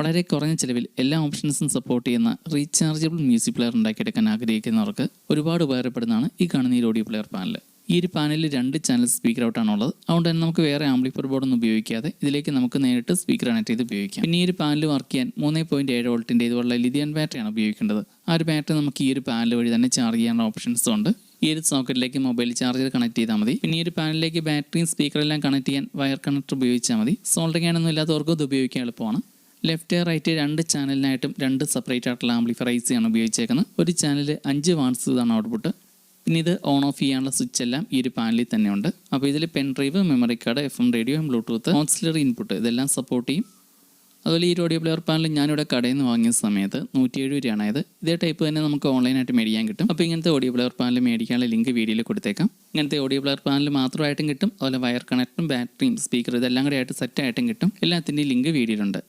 വളരെ കുറഞ്ഞ ചിലവിൽ എല്ലാ ഓപ്ഷൻസും സപ്പോർട്ട് ചെയ്യുന്ന റീചാർജബിൾ മ്യൂസിക് പ്ലെയർ ഉണ്ടാക്കിയെടുക്കാൻ ആഗ്രഹിക്കുന്നവർക്ക് ഒരുപാട് ഉപകാരപ്പെടുന്നതാണ് ഈ കാണുന്ന ഈ ഓഡിയോ പ്ലെയർ പാനൽ. ഈ ഒരു പാനലിൽ 2 ചാനൽ സ്പീക്കർ ഔട്ടാണുള്ളത്. അതുകൊണ്ട് തന്നെ നമുക്ക് വേറെ ആംപ്ലിഫയർ ബോർഡൊന്നും ഉപയോഗിക്കാതെ ഇതിലേക്ക് നമുക്ക് നേരിട്ട് സ്പീക്കർ കണക്ട് ചെയ്ത് ഉപയോഗിക്കാം. പിന്നെ ഈ ഒരു പാനൽ വർക്ക് ചെയ്യാൻ 3.7 വോൾട്ടിൻ്റെ ഇതുപോലുള്ള ലിഥിയം ബാറ്ററിയാണ് ഉപയോഗിക്കേണ്ടത്. ആ ഒരു ബാറ്ററി നമുക്ക് ഈ ഒരു പാനൽ വഴി തന്നെ ചാർജ് ചെയ്യാനുള്ള ഓപ്ഷൻസും ഉണ്ട്. ഈ ഒരു സോക്കറ്റിലേക്ക് മൊബൈൽ ചാർജർ കണക്ട് ചെയ്താൽ മതി. പിന്നെ ഈ ഒരു പാനലിലേക്ക് ബാറ്ററിയും സ്പീക്കറെല്ലാം കണക്ട് ചെയ്യാൻ വയർ കണക്ടർ ഉപയോഗിച്ചാൽ മതി. സോൾഡറിംഗ് ആണൊന്നും ഇല്ലാത്തവർക്ക് ഇത് ഉപയോഗിക്കാൻ എളുപ്പമാണ്. ലെഫ്റ്റ് റൈറ്റ് 2 ചാനലിനായിട്ടും 2 സെപ്പറേറ്റ് ആയിട്ടുള്ള ആംപ്ലിഫയർ ഐസി ആണ് ഉപയോഗിച്ചേക്കുന്നത്. ഒരു ചാനൽ 5 വാട്ട്സ് ഇതാണ് ഔട്ട്പുട്ട്. പിന്നെ ഇത് ഓൺ ഓഫ് ചെയ്യാനുള്ള സ്വിച്ച് എല്ലാം ഈ ഒരു പാനലിൽ തന്നെ ഉണ്ട്. അപ്പോൾ ഇതിൽ pen drive, memory card, FM radio, Bluetooth, auxiliary input ഇതെല്ലാം സപ്പോർട്ട് ചെയ്യും. അതുപോലെ ഈ ഓഡിയോ പ്ലെയർ പാനൽ ഞാനിവിടെ കടയിൽ നിന്ന് വാങ്ങിയ സമയത്ത് 107 രൂപയാണ് ആയത്. ഇതേ ടൈപ്പ് തന്നെ നമുക്ക് ഓൺലൈനായിട്ട് മേടിക്കാൻ കിട്ടും. അപ്പോൾ ഇങ്ങനത്തെ ഓഡിയോ പ്ലെയർ പാനൽ മേടിക്കാനുള്ള ലിങ്ക് വീഡിയോയിൽ കൊടുത്തേക്കാം. ഇങ്ങനത്തെ ഓഡിയോ പ്ലെയർ പാനൽ മാത്രമായിട്ടും കിട്ടും. അതുപോലെ വയർ കണക്റ്റും ബാറ്ററിയും സ്പീക്കർ ഇതെല്ലാം കൂടെ ആയിട്ട് സെറ്റായിട്ടും കിട്ടും. എല്ലാത്തിൻ്റെയും ലിങ്ക് വീഡിയോയിലുണ്ട്.